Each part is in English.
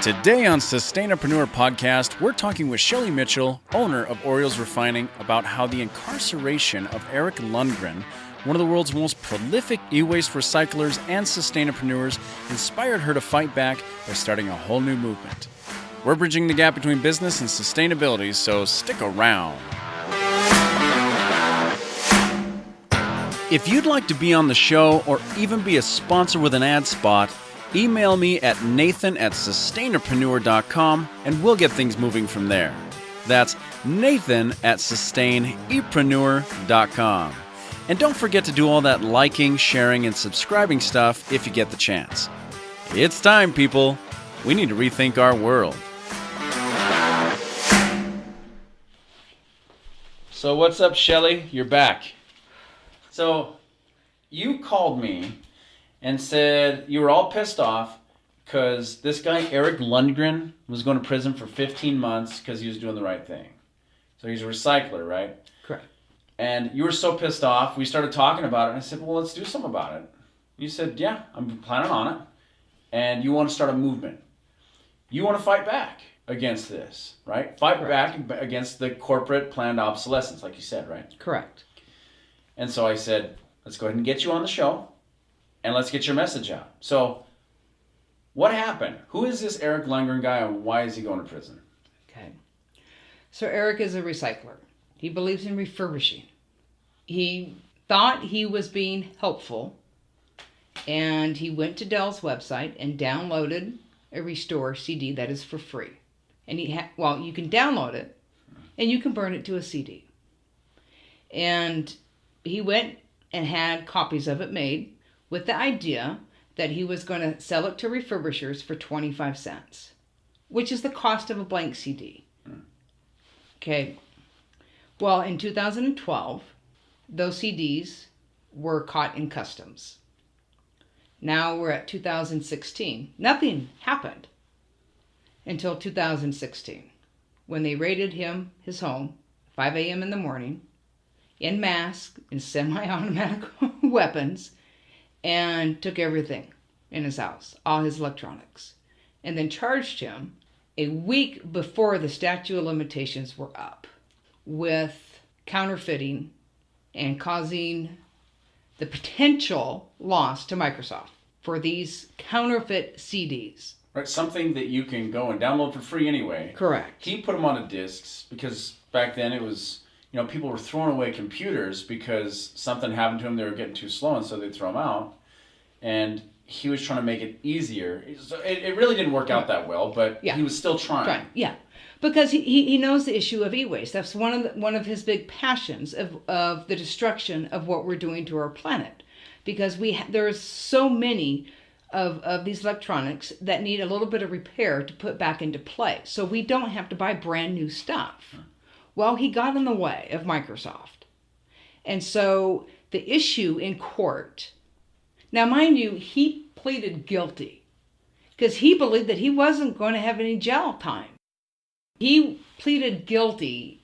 Today on Sustainapreneur Podcast, we're talking with Shelly Mitchell, owner of Oreo's Refining, about how the incarceration of Eric Lundgren, one of the world's most prolific e-waste recyclers and sustainapreneurs, inspired her to fight back by starting a whole new movement. We're bridging the gap between business and sustainability, so stick around. If you'd like to be on the show or even be a sponsor with an ad spot, email me at nathan@sustainapreneur.com and we'll get things moving from there. That's nathan@sustainepreneur.com. And don't forget to do all that liking, sharing, and subscribing stuff if you get the chance. It's time, people. We need to rethink our world. So what's up, Shelly? You're back. So you called me and said you were all pissed off because this guy, Eric Lundgren, was going to prison for 15 months because he was doing the right thing. So he's a recycler, right? Correct. And you were so pissed off, we started talking about it, and I said, well, let's do something about it. You said, yeah, I'm planning on it. And you want to start a movement. You want to fight back against this, right? Fight Correct. back against the corporate planned obsolescence, like you said, right? Correct. And so I said, let's go ahead and get you on the show. And let's get your message out. So, what happened? Who is this Eric Lundgren guy and why is he going to prison? Okay. So Eric is a recycler. He believes in refurbishing. He thought he was being helpful, and he went to Dell's website and downloaded a Restore CD that is for free. And you can download it, and you can burn it to a CD. And he went and had copies of it made, with the idea that he was going to sell it to refurbishers for 25 cents, which is the cost of a blank CD. Okay. Well, in 2012, those CDs were caught in customs. Now we're at 2016. Nothing happened until 2016, when they raided his home, 5 a.m. in the morning, in mask, in semi-automatic weapons, and took everything in his house, all his electronics, and then charged him a week before the statute of limitations were up with counterfeiting and causing the potential loss to Microsoft for these counterfeit CDs. Right, something that you can go and download for free anyway. Correct. He put them on discs because back then it was, people were throwing away computers because something happened to them, they were getting too slow, and so they'd throw them out. And he was trying to make it easier. It really didn't work out that well, but he was still trying. Yeah, because he knows the issue of e-waste. That's one of his big passions of the destruction of what we're doing to our planet. Because there's so many of these electronics that need a little bit of repair to put back into play. So we don't have to buy brand new stuff. Well, he got in the way of Microsoft. And so the issue in court, now mind you, he pleaded guilty because he believed that he wasn't going to have any jail time. He pleaded guilty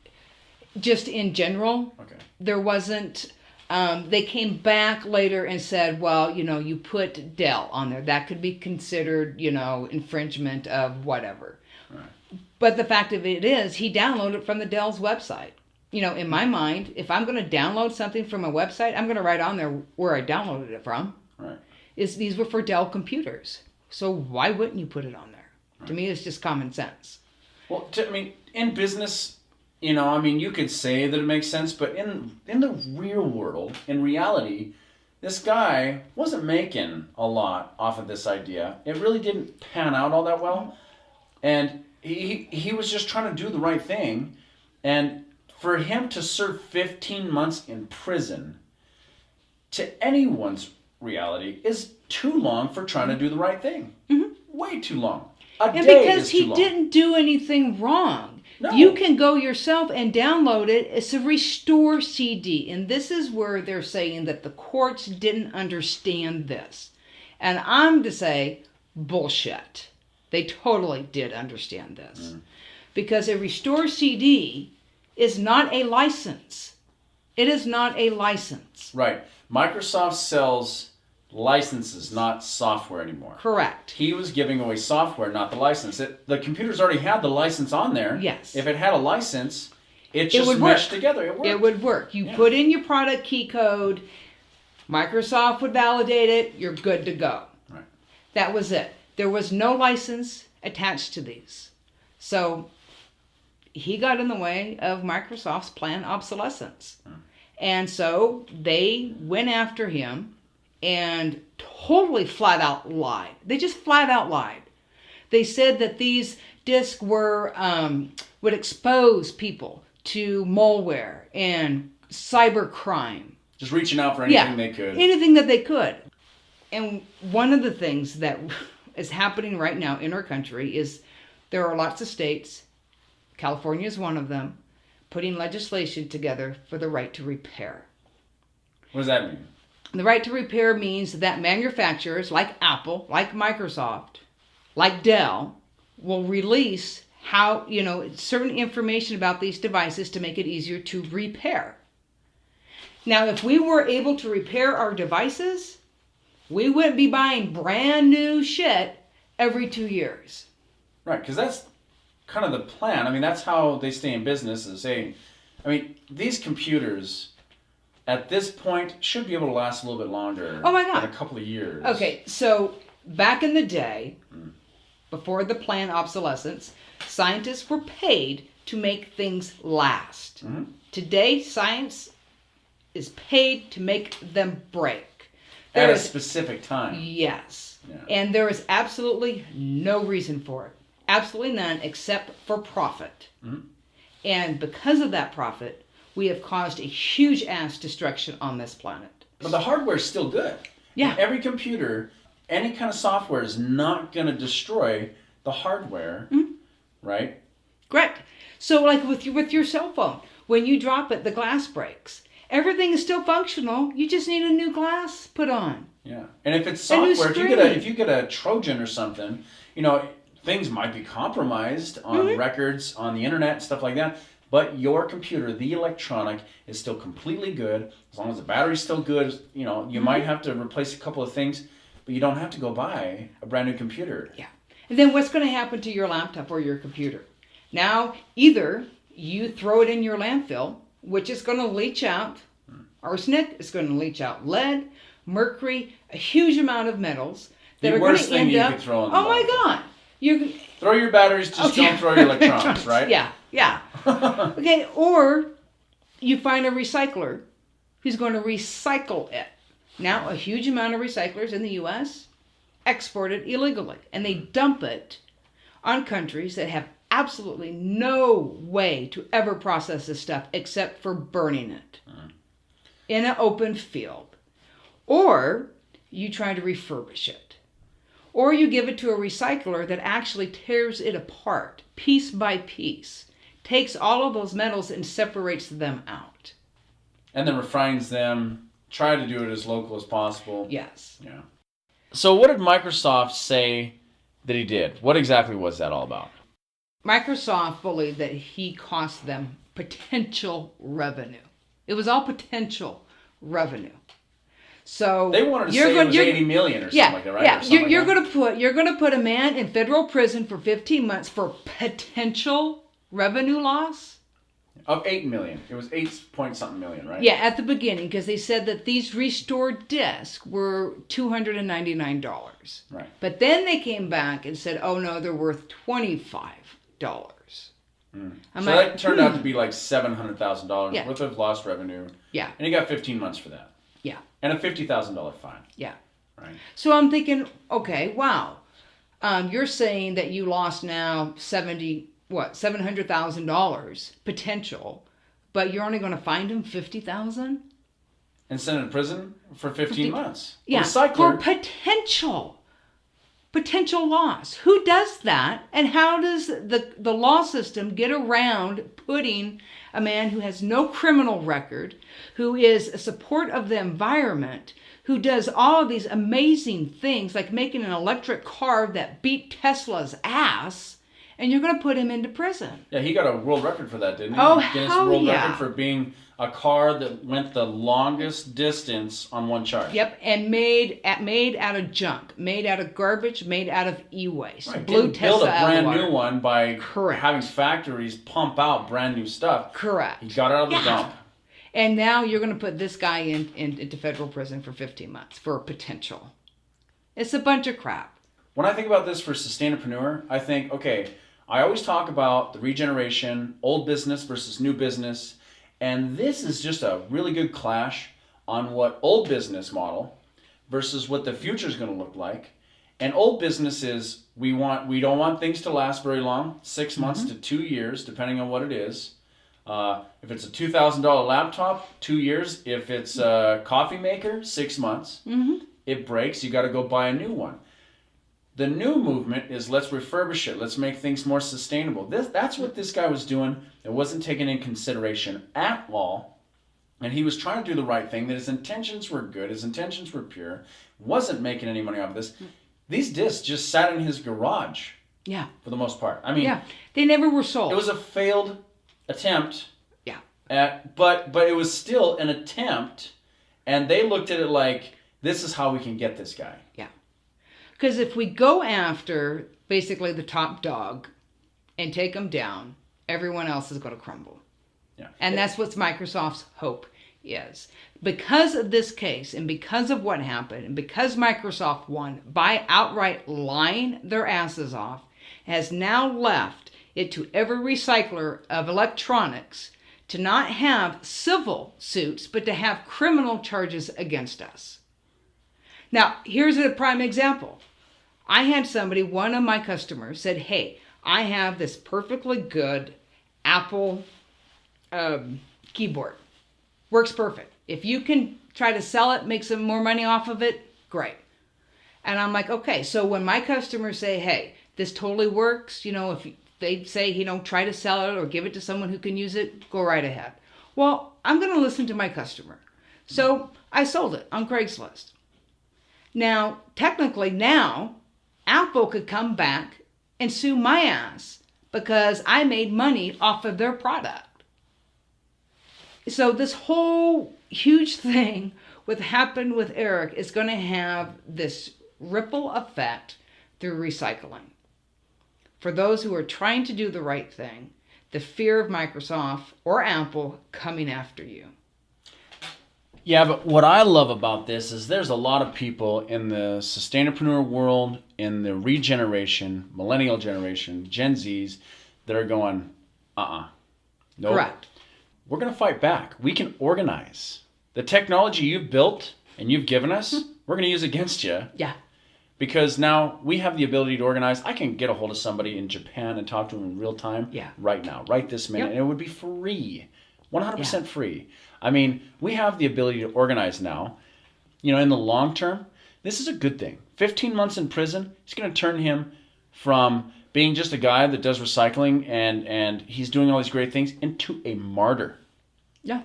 just in general. Okay. There wasn't, they came back later and said, well, you put Dell on there. That could be considered, infringement of whatever. Right. But the fact of it is, he downloaded it from the Dell's website. In my mind, if I'm going to download something from a website, I'm going to write on there where I downloaded it from. Right. These were for Dell computers. So why wouldn't you put it on there? Right. To me, it's just common sense. Well, in business, you could say that it makes sense, but in the real world, in reality, this guy wasn't making a lot off of this idea. It really didn't pan out all that well. And he was just trying to do the right thing. And for him to serve 15 months in prison, to anyone's reality, is too long for trying to do the right thing. Mm-hmm. Way too long. A day because is too he long. didn't do anything wrong. No. You can go yourself and download it. It's a Restore CD. And this is where they're saying that the courts didn't understand this. And I'm to say, bullshit. They totally did understand this. Because a Restore CD is not a license. It is not a license. Right. Microsoft sells licenses, not software anymore. Correct. He was giving away software, not the license. The computers already had the license on there. Yes. If it had a license, it just would meshed work. together. It worked. It would work. You put in your product key code, Microsoft would validate it, you're good to go. Right. That was it. There was no license attached to these. So he got in the way of Microsoft's planned obsolescence. And so they went after him and totally flat out lied. They just flat out lied. They said that these disks were would expose people to malware and cybercrime. Just reaching out for anything they could. Anything that they could. And one of the things that is happening right now in our country is there are lots of states, California is one of them, putting legislation together for the right to repair. What does that mean? The right to repair means that manufacturers like Apple, like Microsoft, like Dell, will release certain information about these devices to make it easier to repair. Now, if we were able to repair our devices, we wouldn't be buying brand new shit every 2 years. Right, because that's kind of the plan. I mean, that's how they stay in business, is saying, I mean, these computers at this point should be able to last a little bit longer. Oh my God. Than a couple of years. Okay, so back in the day, before the planned obsolescence, scientists were paid to make things last. Mm-hmm. Today, science is paid to make them break. At a specific time. Yes. Yeah. And there is absolutely no reason for it. Absolutely none except for profit. Mm-hmm. And because of that profit, we have caused a huge ass destruction on this planet. But the hardware is still good. Yeah. Every computer, any kind of software is not going to destroy the hardware, right? Correct. So like with your cell phone, when you drop it, the glass breaks. Everything is still functional. You just need a new glass put on. Yeah. And if it's software, if you get a Trojan or something, things might be compromised on records, on the internet, and stuff like that. But your computer, the electronic, is still completely good. As long as the battery's still good, you might have to replace a couple of things, but you don't have to go buy a brand new computer. Yeah. And then what's going to happen to your laptop or your computer? Now, either you throw it in your landfill, which is going to leach out arsenic, it's going to leach out lead, mercury, a huge amount of metals that The are going worst to thing end you up. could throw in the Oh my landfill. God! Throw your batteries, just don't throw your electronics, right? Yeah. Okay, or you find a recycler who's going to recycle it. Now, a huge amount of recyclers in the U.S. export it illegally, and they dump it on countries that have absolutely no way to ever process this stuff except for burning it in an open field. Or you try to refurbish it. Or you give it to a recycler that actually tears it apart, piece by piece, takes all of those metals and separates them out. And then refines them, try to do it as local as possible. Yes. Yeah. So what did Microsoft say that he did? What exactly was that all about? Microsoft believed that he cost them potential revenue. It was all potential revenue. So they wanted to say it was 80 million or something like that, right? Yeah, you're going to put a man in federal prison for 15 months for potential revenue loss of 8 million. It was 8 point something million, right? Yeah, at the beginning, because they said that these restored discs were $299. Right. But then they came back and said, "Oh no, they're worth $25." So that turned out to be like $700,000 worth of lost revenue. Yeah. And he got 15 months for that. Yeah. And a $50,000 fine. Yeah. Right. So I'm thinking, okay, wow. You're saying that you lost now $700,000 potential, but you're only going to find him $50,000? And send him to prison for 15 months. Yeah. For potential loss. Who does that? And how does the law system get around putting a man who has no criminal record, who is a support of the environment, who does all of these amazing things like making an electric car that beat Tesla's ass, and you're going to put him into prison? Yeah, he got a world record for that, didn't he? Oh, Guinness hell World yeah. Record for being a car that went the longest distance on one charge. Yep, and made out of junk, made out of garbage, made out of e-waste. Right. Blew Didn't build a Tesla out of brand the water. new one by Correct. having factories pump out brand new stuff. Correct. He got it out of the dump. And now you're going to put this guy into federal prison for 15 months for potential. It's a bunch of crap. When I think about this for sustainapreneur, I think, okay, I always talk about the regeneration, old business versus new business, and this is just a really good clash on what old business model versus what the future is going to look like. And old business is we don't want things to last very long, 6 months to 2 years, depending on what it is. If it's a $2,000 laptop, 2 years. If it's a coffee maker, 6 months. It breaks, you got to go buy a new one. The new movement is let's refurbish it. Let's make things more sustainable. That's what this guy was doing. It wasn't taken in consideration at all. And he was trying to do the right thing, that his intentions were good, his intentions were pure, wasn't making any money off of this. These discs just sat in his garage. Yeah. For the most part. I mean, yeah, they never were sold. It was a failed attempt. Yeah. But it was still an attempt, and they looked at it like, this is how we can get this guy. Yeah. Because if we go after basically the top dog and take them down, everyone else is going to crumble. Yeah. And that's what Microsoft's hope is. Because of this case and because of what happened and because Microsoft won by outright lying their asses off, has now left it to every recycler of electronics to not have civil suits, but to have criminal charges against us. Now, here's a prime example. I had somebody, one of my customers, said, hey, I have this perfectly good Apple keyboard. Works perfect. If you can try to sell it, make some more money off of it, great. And I'm like, okay, so when my customers say, hey, this totally works, if they say, try to sell it or give it to someone who can use it, go right ahead. Well, I'm going to listen to my customer. So I sold it on Craigslist. Now, technically Apple could come back and sue my ass because I made money off of their product. So this whole huge thing what happened with Eric is going to have this ripple effect through recycling. For those who are trying to do the right thing, the fear of Microsoft or Apple coming after you. Yeah, but what I love about this is there's a lot of people in the sustainapreneur world, in the regeneration, millennial generation, Gen Zs, that are going, nope. Correct. We're going to fight back. We can organize. The technology you've built and you've given us, we're going to use against you. Yeah. Because now we have the ability to organize. I can get a hold of somebody in Japan and talk to them in real time right now, right this minute. And it would be free, 100% free. I mean, we have the ability to organize now. In the long term, this is a good thing. 15 months in prison, it's going to turn him from being just a guy that does recycling and he's doing all these great things into a martyr. Yeah.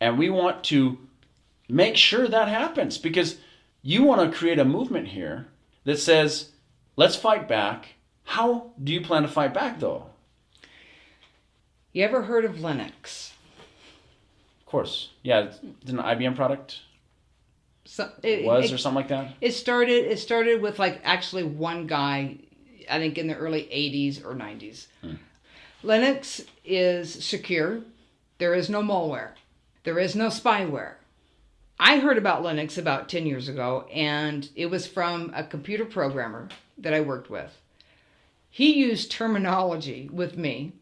And we want to make sure that happens because you want to create a movement here that says, let's fight back. How do you plan to fight back, though? You ever heard of Linux? Of course. Yeah, it's an IBM product. So or something like that? It started with actually one guy, I think in the early 80s or 90s. Linux is secure. There is no malware. There is no spyware. I heard about Linux about 10 years ago, and it was from a computer programmer that I worked with. He used terminology with me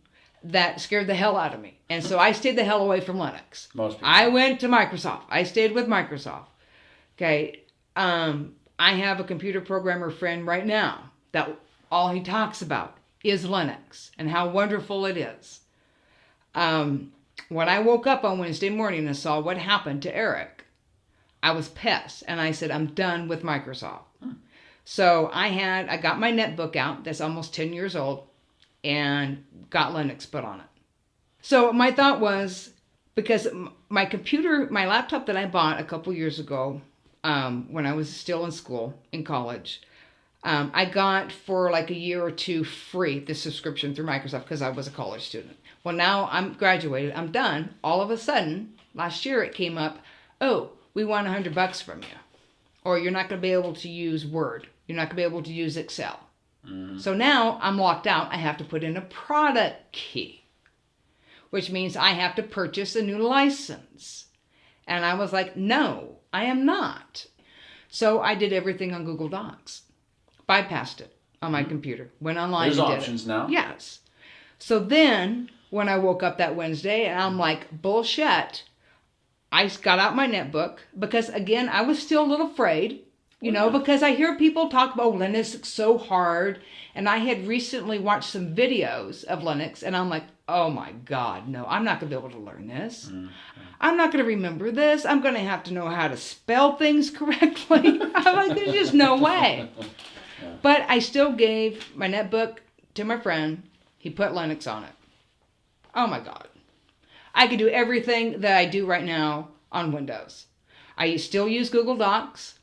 that scared the hell out of me. And so I stayed the hell away from Linux. Most people. I went to Microsoft. I stayed with Microsoft. Okay. I have a computer programmer friend right now that all he talks about is Linux and how wonderful it is. When I woke up on Wednesday morning and saw what happened to Eric, I was pissed, and I said, I'm done with Microsoft. So I got my netbook out, that's almost 10 years old, and got Linux put on it. So my thought was, because my laptop that I bought a couple years ago, when I was still in school, in college, I got for like a year or two free the subscription through Microsoft because I was a college student. Well, now I'm graduated. I'm done. All of a sudden, last year it came up, oh, we want $100 from you. Or you're not going to be able to use Word. You're not going to be able to use Excel. So now I'm locked out. I have to put in a product key, which means I have to purchase a new license. And I was like, no, I am not. So I did everything on Google Docs. Bypassed it on my computer. Went online There's and did options it. now. Yes. So then when I woke up that Wednesday and I'm like, bullshit, I got out my netbook because, again, I was still a little afraid. Because I hear people talk about Linux is so hard. And I had recently watched some videos of Linux. And I'm like, oh my God, no, I'm not going to be able to learn this. I'm not going to remember this. I'm going to have to know how to spell things correctly. I'm like, there's just no way. But I still gave my netbook to my friend. He put Linux on it. Oh my God. I could do everything that I do right now on Windows. I still use Google Docs.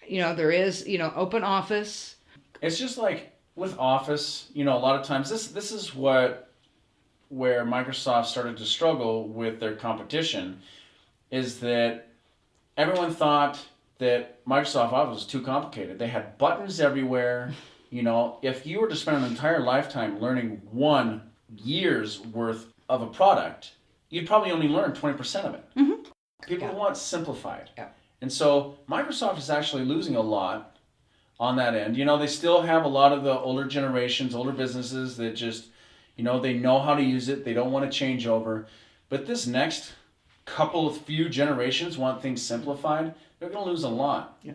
There is, Open Office. It's just like with Office, a lot of times this is where Microsoft started to struggle with their competition, is that everyone thought that Microsoft Office was too complicated. They had buttons everywhere. If you were to spend an entire lifetime learning 1 year's worth of a product, you'd probably only learn 20% of it. Mm-hmm. People want simplified. Yeah. And so Microsoft is actually losing a lot on that end. They still have a lot of the older generations, older businesses that just, they know how to use it. They don't want to change over. But this next few generations want things simplified. They're going to lose a lot. Yeah.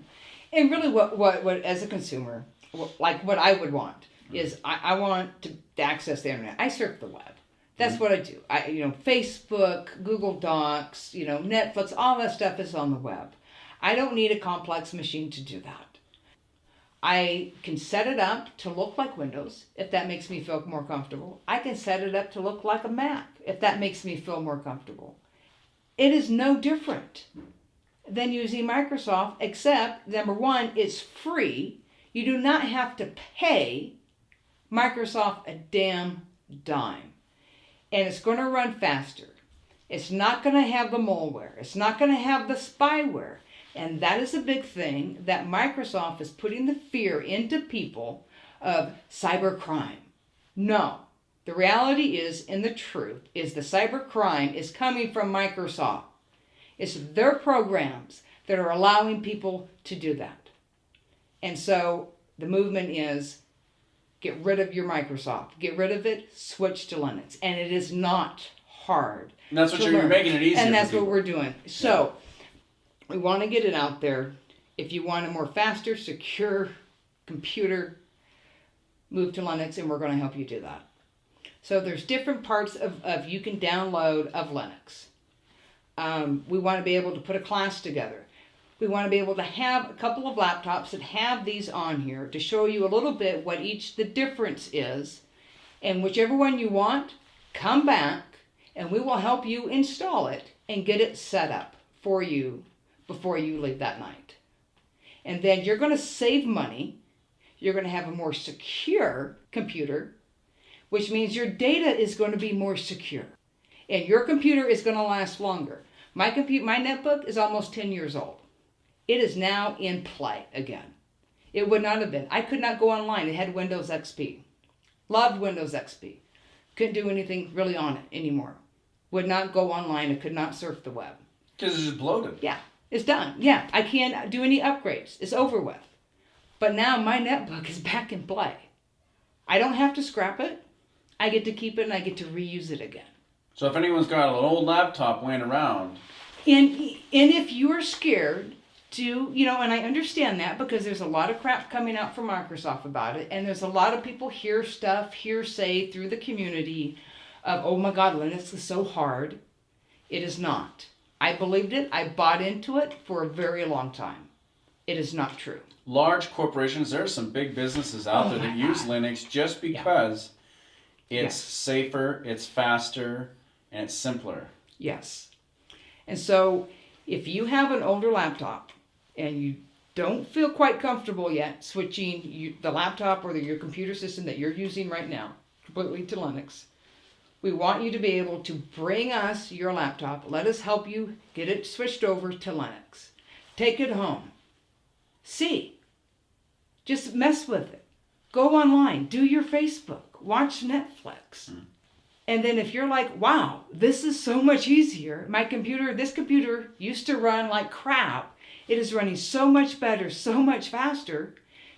And really what as a consumer, what I would want is I want to access the internet. I surf the web. That's what I do. Facebook, Google Docs, Netflix, all that stuff is on the web. I don't need a complex machine to do that. I can set it up to look like Windows, if that makes me feel more comfortable. I can set it up to look like a Mac, if that makes me feel more comfortable. It is no different than using Microsoft, except, number one, it's free. You do not have to pay Microsoft a damn dime. And it's going to run faster. It's not going to have the malware. It's not going to have the spyware. And that is a big thing that Microsoft is putting the fear into people of cybercrime. No. The reality is, and the truth, is the cybercrime is coming from Microsoft. It's their programs that are allowing people to do that. And so the movement is, get rid of your Microsoft. Get rid of it, switch to Linux. And it is not hard. And that's what you're making it easier. And that's what we're doing. So we want to get it out there. If you want a more faster, secure computer, move to Linux, and we're going to help you do that. So there's different parts of you can download of Linux. We want to be able to put a class together. We want to be able to have a couple of laptops that have these on here to show you a little bit what the difference is. And whichever one you want, come back and we will help you install it and get it set up for you before you leave that night. And then you're going to save money. You're going to have a more secure computer, which means your data is going to be more secure. And your computer is going to last longer. My netbook is almost 10 years old. It is now in play again. It would not have been. I could not go online. It had Windows XP. Loved Windows XP. Couldn't do anything really on it anymore. Would not go online. I could not surf the web. Because it's just bloated. Yeah, it's done. Yeah, I can't do any upgrades. It's over with. But now my netbook is back in play. I don't have to scrap it. I get to keep it and I get to reuse it again. So if anyone's got an old laptop laying around. And if you're scared to, and I understand that because there's a lot of crap coming out from Microsoft about it. And there's a lot of people hearsay through the community of, oh my God, Linux is so hard. It is not. I believed it. I bought into it for a very long time. It is not true. Large corporations, there are some big businesses out there that use Linux just because it's safer, it's faster, and it's simpler. Yes. And so if you have an older laptop and you don't feel quite comfortable yet switching the laptop or your computer system that you're using right now completely to Linux, we want you to be able to bring us your laptop. Let us help you get it switched over to Linux. Take it home. See. Just mess with it. Go online. Do your Facebook. Watch Netflix. And then if you're like, wow, this is so much easier. This computer used to run like crap. It is running so much better, so much faster.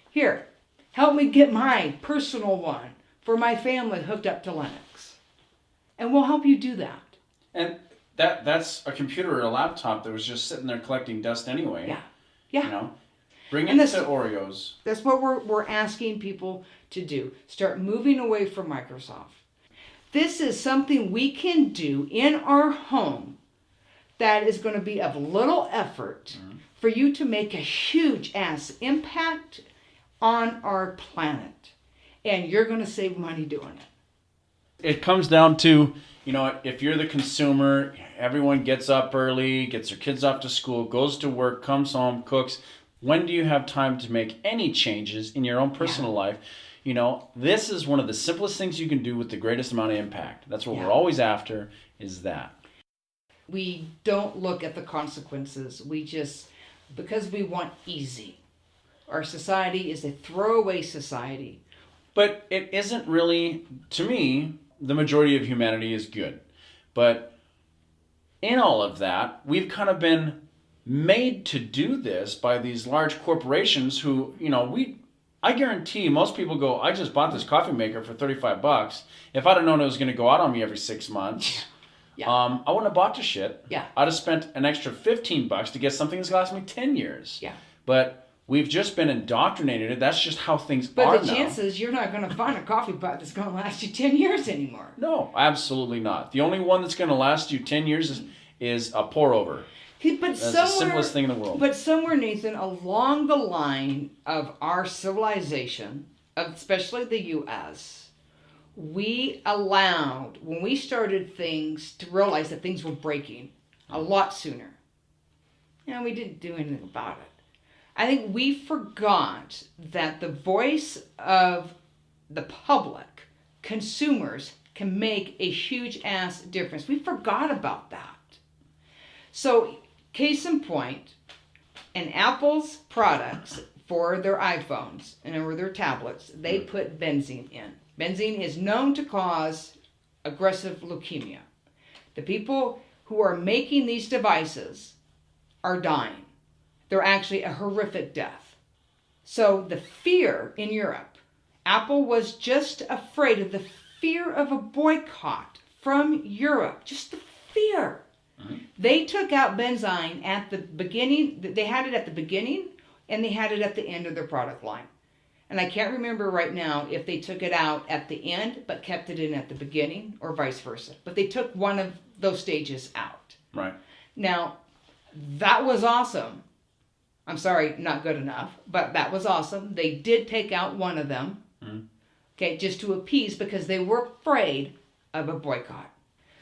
Here, help me get my personal one for my family hooked up to Linux. And we'll help you do that. And that's a computer or a laptop that was just sitting there collecting dust anyway. Yeah. Yeah. You know? Bring it to Oreos. That's what we're asking people to do. Start moving away from Microsoft. This is something we can do in our home that is going to be of little effort for you to make a huge ass impact on our planet. And you're going to save money doing it. It comes down to, if you're the consumer, everyone gets up early, gets their kids off to school, goes to work, comes home, cooks. When do you have time to make any changes in your own personal life? This is one of the simplest things you can do with the greatest amount of impact. That's what we're always after, is that. We don't look at the consequences. Because we want easy. Our society is a throwaway society. But it isn't really, to me, the majority of humanity is good. But in all of that, we've kind of been made to do this by these large corporations who, I guarantee most people go, I just bought this coffee maker for $35. If I'd have known it was going to go out on me every 6 months, I wouldn't have bought the shit. Yeah. I'd have spent an extra $15 to get something that's going to last me 10 years. Yeah. But we've just been indoctrinated. That's just how things are now. now. But the chances you're not going to find a coffee pot that's going to last you 10 years anymore. No, absolutely not. The only one that's going to last you 10 years is a pour-over. That's the simplest thing in the world. But somewhere, Nathan, along the line of our civilization, especially the U.S., we allowed, when we started things, to realize that things were breaking a lot sooner. We didn't do anything about it. I think we forgot that the voice of the public, consumers, can make a huge ass difference. We forgot about that. So, case in point, in Apple's products for their iPhones and or their tablets, they put benzene in. Benzene is known to cause aggressive leukemia. The people who are making these devices are dying. They're actually a horrific death. So the fear in Europe, Apple was just afraid of the fear of a boycott from Europe. Just the fear. They took out benzene at the beginning. They had it at the beginning and they had it at the end of their product line. And I can't remember right now if they took it out at the end but kept it in at the beginning or vice versa. But they took one of those stages out. Right. Now, that was awesome. I'm sorry, not good enough, but that was awesome. They did take out one of them, okay, just to appease because they were afraid of a boycott.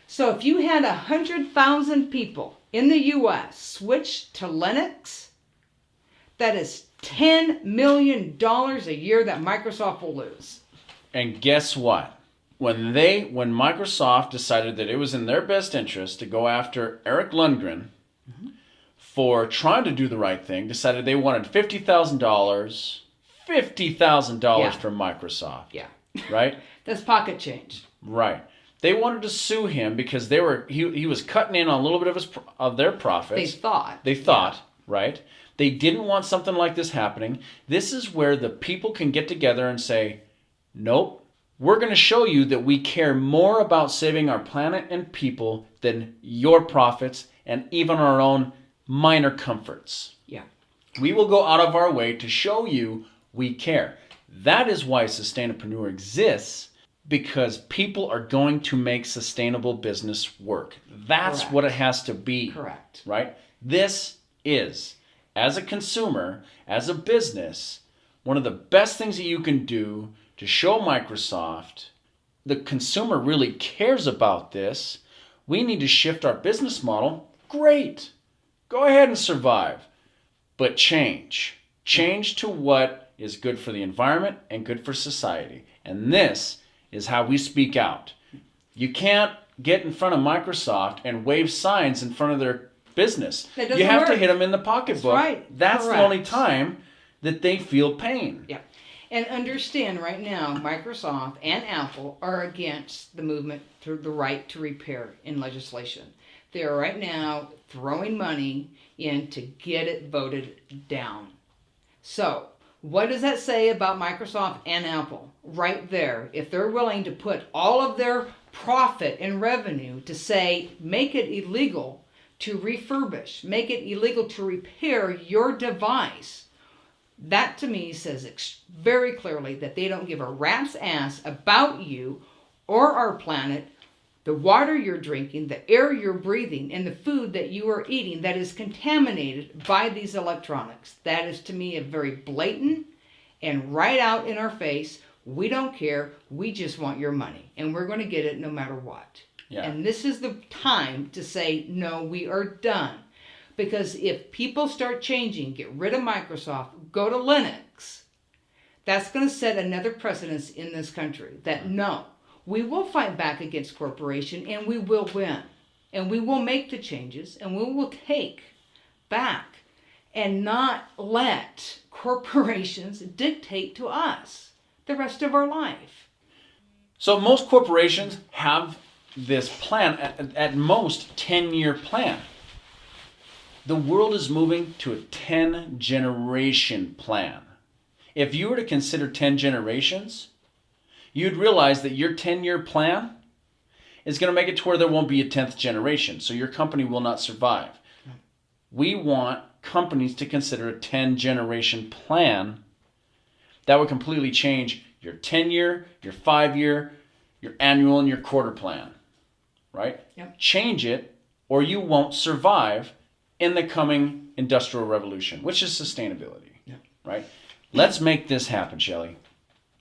So if you had 100,000 people in the U.S. switch to Linux, that is $10 million a year that Microsoft will lose. And guess what? When Microsoft decided that it was in their best interest to go after Eric Lundgren for trying to do the right thing, decided they wanted $50,000 from Microsoft. Yeah. Right? That's pocket change. Right. They wanted to sue him because he was cutting in on a little bit of their profits. They thought. Right? They didn't want something like this happening. This is where the people can get together and say, nope, we're going to show you that we care more about saving our planet and people than your profits and even our own minor comforts. Yeah. We will go out of our way to show you we care. That is why Sustainapreneur exists, because people are going to make sustainable business work. That's Correct. What it has to be. Correct. Right? This is, as a consumer, as a business, one of the best things that you can do to show Microsoft the consumer really cares about this. We need to shift our business model. Great. Go ahead and survive. But change. Change to what is good for the environment and good for society. And this is how we speak out. You can't get in front of Microsoft and wave signs in front of their business. You have to hit them in the pocketbook. That's right. That's Correct. the only time that they feel pain. Yeah. And understand right now, Microsoft and Apple are against the movement to the right to repair in legislation. They are right now throwing money in to get it voted down. So, what does that say about Microsoft and Apple? Right there, if they're willing to put all of their profit and revenue to say, make it illegal to refurbish, make it illegal to repair your device, that to me says very clearly that they don't give a rat's ass about you or our planet, the water you're drinking, the air you're breathing, and the food that you are eating that is contaminated by these electronics. That is to me a very blatant and right out in our face. We don't care. We just want your money, and we're going to get it no matter what. Yeah. And this is the time to say, no, we are done. Because if people start changing, get rid of Microsoft, go to Linux, that's going to set another precedence in this country that no, we will fight back against corporation and we will win. And we will make the changes and we will take back and not let corporations dictate to us the rest of our life. So most corporations have this plan, at most 10-year plan. The world is moving to a 10-generation plan. If you were to consider 10 generations, you'd realize that your 10-year plan is going to make it to where there won't be a 10th generation, so your company will not survive. We want companies to consider a 10-generation plan that would completely change your 10-year, your 5-year, your annual, and your quarter plan, right? Yep. Change it, or you won't survive in the coming industrial revolution, which is sustainability, right? Let's make this happen, Shelly.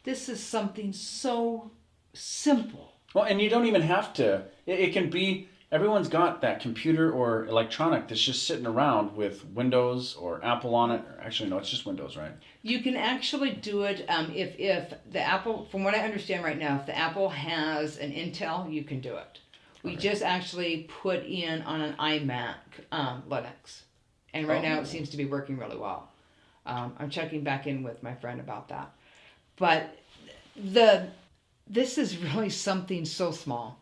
This is something so simple. Well, and you don't even have to. It can be, everyone's got that computer or electronic that's just sitting around with Windows or Apple on it. Or actually, no, it's just Windows, right? You can actually do it if the Apple, from what I understand right now, if the Apple has an Intel, you can do it. We just actually put in on an iMac Linux. And right now it seems to be working really well. I'm checking back in with my friend about that. But this is really something so small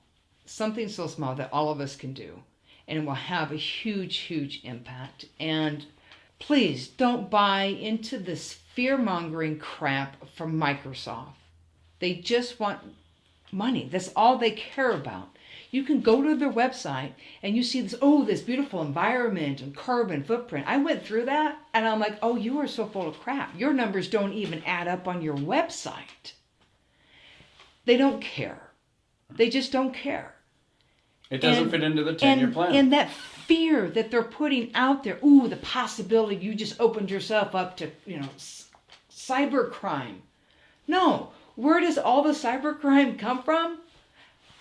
that all of us can do. And it will have a huge, huge impact. And please don't buy into this fear-mongering crap from Microsoft. They just want money. That's all they care about. You can go to their website and you see this beautiful environment and carbon footprint. I went through that and I'm like, oh, you are so full of crap. Your numbers don't even add up on your website. They don't care. They just don't care. It doesn't fit into the 10-year plan. And that fear that they're putting out there, the possibility you just opened yourself up to, cyber crime. No, where does all the cyber crime come from?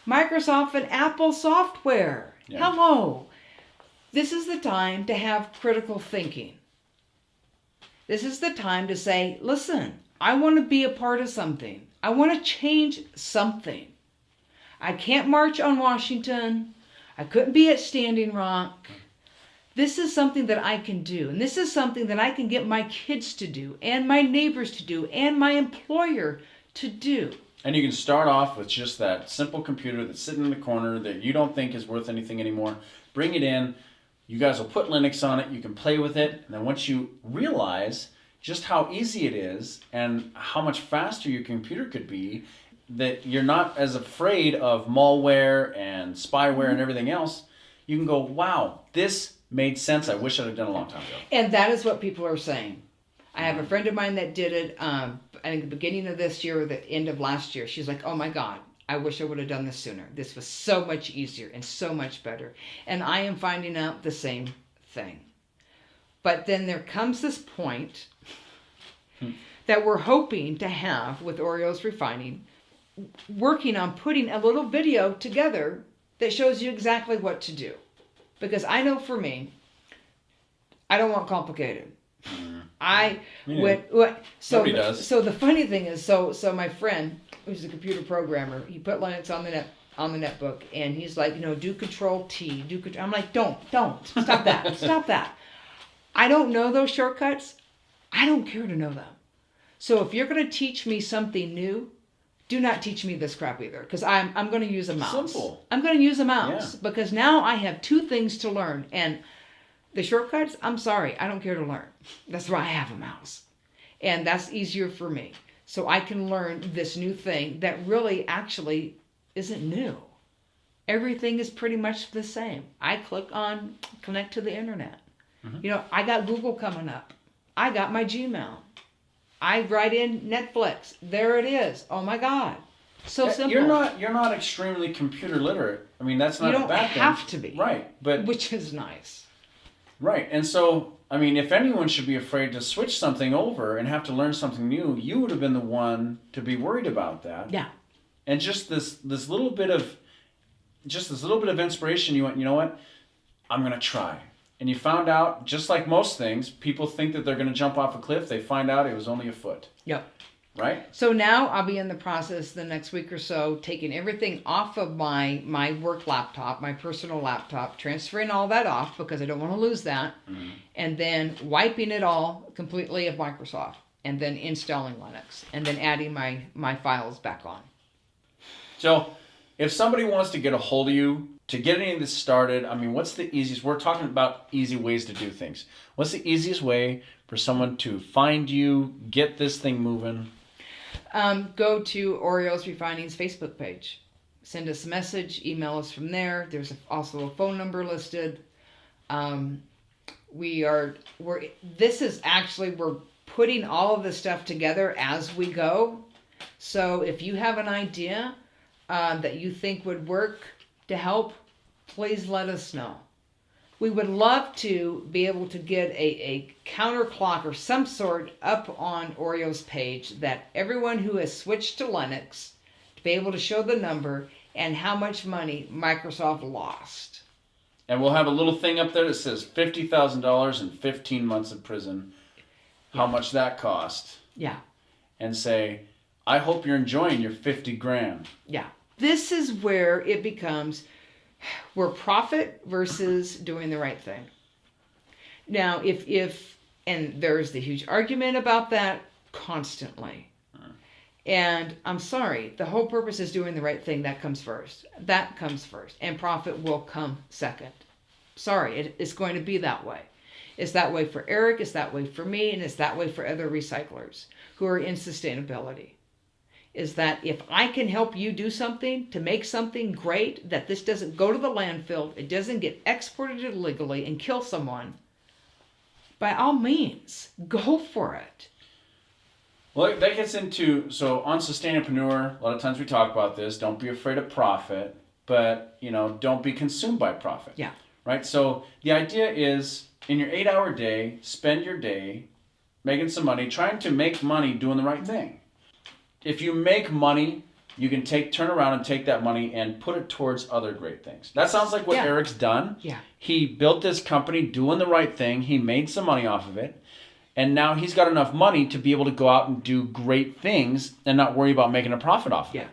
Microsoft and Apple software. Yeah. Hello. This is the time to have critical thinking. This is the time to say, listen, I want to be a part of something. I want to change something. I can't march on Washington. I couldn't be at Standing Rock. This is something that I can do. And this is something that I can get my kids to do and my neighbors to do and my employer to do. And you can start off with just that simple computer that's sitting in the corner that you don't think is worth anything anymore. Bring it in. You guys will put Linux on it. You can play with it. And then once you realize just how easy it is and how much faster your computer could be, that you're not as afraid of malware and spyware and everything else, you can go, wow, this made sense. I wish I'd have done a long time ago. And that is what people are saying. I have a friend of mine that did it, I think the beginning of this year or the end of last year. She's like, oh my God, I wish I would have done this sooner. This was so much easier and so much better. And I am finding out the same thing. But then there comes this point that we're hoping to have with Oreo's Refining, working on putting a little video together that shows you exactly what to do. Because I know for me, I don't want complicated. I Me went. So Nobody does. So the funny thing is, so my friend, who's a computer programmer, he put Linux on the netbook, and he's like, do Control T, I'm like, don't, stop that, stop that. I don't know those shortcuts. I don't care to know them. So if you're going to teach me something new, do not teach me this crap either, because I'm going to use a mouse. Simple. I'm going to use a mouse because now I have two things to learn, and the shortcuts, I'm sorry, I don't care to learn. That's why I have a mouse, and that's easier for me. So I can learn this new thing that really actually isn't new. Everything is pretty much the same. I click on connect to the internet. Mm-hmm. I got Google coming up. I got my Gmail. I write in Netflix. There it is. Oh my God. So simple. You're not extremely computer literate. I mean, that's not a bad thing. You don't have to be. Right. But which is nice. Right. And so, I mean, if anyone should be afraid to switch something over and have to learn something new, you would have been the one to be worried about that. Yeah. And just this little bit of inspiration, you went, you know what? I'm going to try. And you found out, just like most things, people think that they're going to jump off a cliff. They find out it was only a foot. Yep. Right? So now I'll be in the process the next week or so, taking everything off of my work laptop, my personal laptop, transferring all that off because I don't want to lose that, and then wiping it all completely of Microsoft, and then installing Linux, and then adding my files back on. So if somebody wants to get a hold of you, to get any of this started, I mean, what's the easiest? We're talking about easy ways to do things. What's the easiest way for someone to find you, get this thing moving? Go to Oreo's Refining's Facebook page. Send us a message, email us from there. There's also a phone number listed. We're putting all of this stuff together as we go. So if you have an idea that you think would work to help, please let us know. We would love to be able to get a counter clock or some sort up on Oreo's page that everyone who has switched to Linux to be able to show the number and how much money Microsoft lost. And we'll have a little thing up there that says $50,000 and 15 months in prison. How much that cost. Yeah. And say, I hope you're enjoying your 50 grand. Yeah. This is where it becomes, we're profit versus doing the right thing. Now, and there's the huge argument about that constantly. And I'm sorry, the whole purpose is doing the right thing. That comes first. And profit will come second. Sorry, it's going to be that way. It's that way for Eric, it's that way for me, and it's that way for other recyclers who are in sustainability. Is that if I can help you do something to make something great, that this doesn't go to the landfill, it doesn't get exported illegally and kill someone, by all means, go for it. Well, that gets into, so on Sustainapreneur, a lot of times we talk about this, don't be afraid of profit, but, don't be consumed by profit. Yeah. Right? So the idea is, in your 8-hour day, spend your day making some money, trying to make money doing the right thing. If you make money, you can turn around and take that money and put it towards other great things. That sounds like what Eric's done. Yeah. He built this company doing the right thing. He made some money off of it. And now he's got enough money to be able to go out and do great things and not worry about making a profit off of it. Yeah,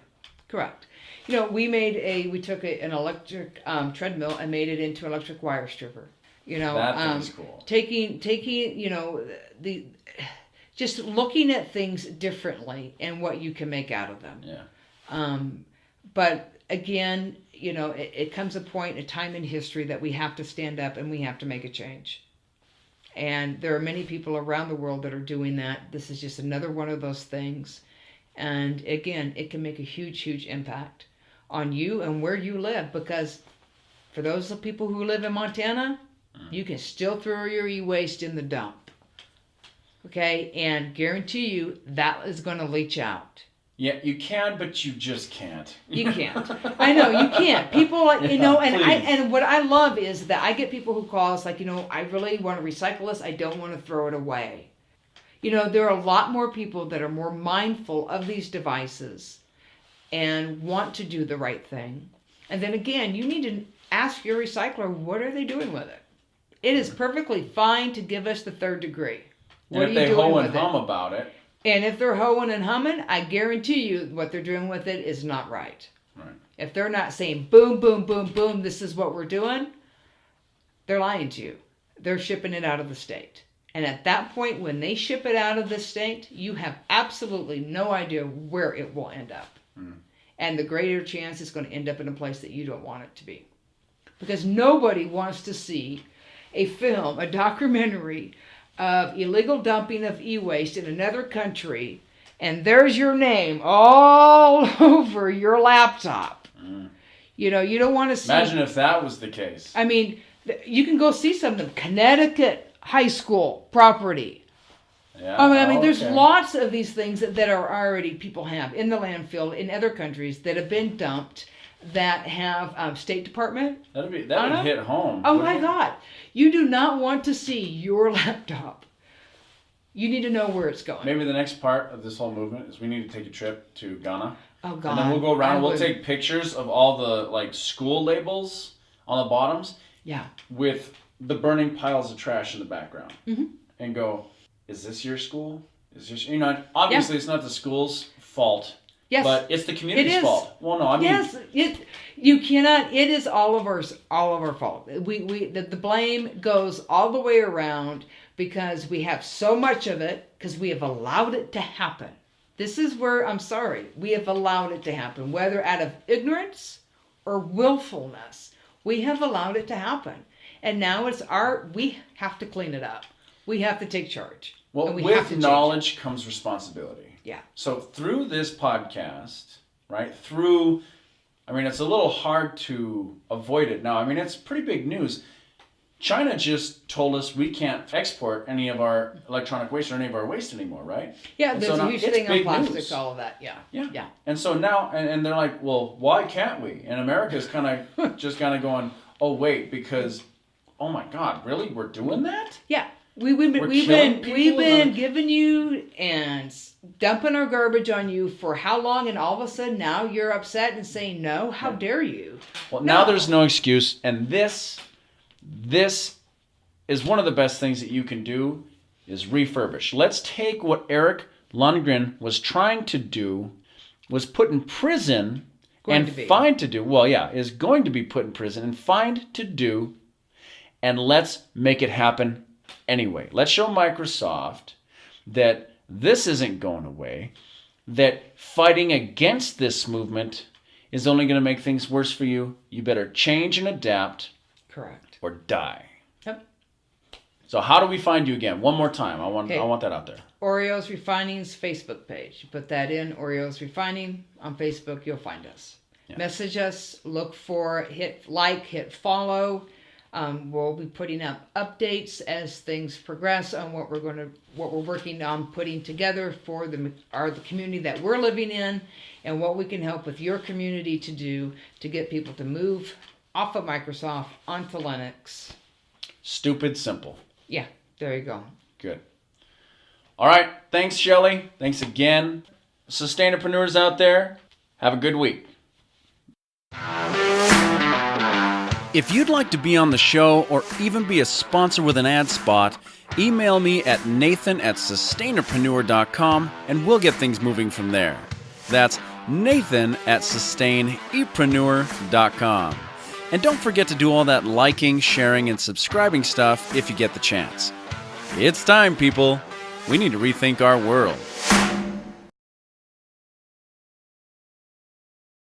correct. We took an electric treadmill and made it into an electric wire stripper. That is cool. Taking just looking at things differently and what you can make out of them. Yeah. But again, it comes a point, a time in history that we have to stand up and we have to make a change. And there are many people around the world that are doing that. This is just another one of those things. And again, it can make a huge, huge impact on you and where you live. Because for those people who live in Montana, you can still throw your e-waste in the dump. Okay, and guarantee you that is going to leach out. Yeah, you can, but you just can't. You can't. I know, you can't. People, and what I love is that I get people who call us like, I really want to recycle this. I don't want to throw it away. There are a lot more people that are more mindful of these devices and want to do the right thing. And then again, you need to ask your recycler, what are they doing with it? It is perfectly fine to give us the third degree. What and are if you they doing hoe with and it? hum about it. And if they're hoeing and humming, I guarantee you what they're doing with it is not right. Right. If they're not saying boom, boom, boom, boom, this is what we're doing, they're lying to you. They're shipping it out of the state. And at that point, when they ship it out of the state, you have absolutely no idea where it will end up. And the greater chance it's going to end up in a place that you don't want it to be. Because nobody wants to see a film, a documentary of illegal dumping of e-waste in another country, and there's your name all over your laptop. You know, you don't want to see... Imagine if that was the case. I mean, you can go see some of them. Connecticut high school property. Yeah. I mean, there's okay. lots of these things that are already people have in the landfill in other countries that have been dumped that have State Department. That would hit home. Oh my God. You do not want to see your laptop. You need to know where it's going. Maybe the next part of this whole movement is we need to take a trip to Ghana. Oh God. And then we'll go around and we'll take pictures of all the like school labels on the bottoms. Yeah. With the burning piles of trash in the background. And go, is this your school? Is this, you know, obviously it's not the school's fault. Yes. But it's the community's fault. Well, no, I mean... Yes, you cannot... It is all of our fault. The blame goes all the way around because we have so much of it, because we have allowed it to happen. This is where, I'm sorry, we have allowed it to happen, whether out of ignorance or willfulness. We have allowed it to happen. And now we have to clean it up. We have to take charge. Well, with knowledge comes responsibility. Yeah. So through this podcast, right, I mean, it's a little hard to avoid it now. I mean, it's pretty big news. China just told us we can't export any of our electronic waste or any of our waste anymore, right? Yeah, and there's so a huge thing on plastics, news. all of that, yeah. Yeah. And so now, and they're like, well, why can't we? And America's kind of just kind of going, oh, wait, because, oh my God, really? We're doing that? Yeah. We've been giving you and dumping our garbage on you for how long, and all of a sudden now you're upset and saying no? How dare you? Well, now there's no excuse, and this is one of the best things that you can do is refurbish. Let's take what Eric Lundgren was trying to do, was put in prison fined to do. Well, yeah, is going to be put in prison and fined to do, and let's make it happen anyway. Let's show Microsoft that this isn't going away, that fighting against this movement is only going to make things worse for you. You better change and adapt. Correct. Or die. Yep. So how do we find you again? One more time. I want that out there. Oreo's Refining's Facebook page. You put that in, Oreo's Refining on Facebook, you'll find us. Yeah. Message us, look for, hit like, hit follow. We'll be putting up updates as things progress on what we're working on putting together for the community that we're living in, and what we can help with your community to do to get people to move off of Microsoft onto Linux. Stupid simple. Yeah, there you go. Good. All right. Thanks, Shelly. Thanks again. Sustainapreneurs out there, have a good week. If you'd like to be on the show or even be a sponsor with an ad spot, email me at nathan@sustainapreneur.com and we'll get things moving from there. That's nathan@sustainepreneur.com. And don't forget to do all that liking, sharing, and subscribing stuff if you get the chance. It's time, people. We need to rethink our world.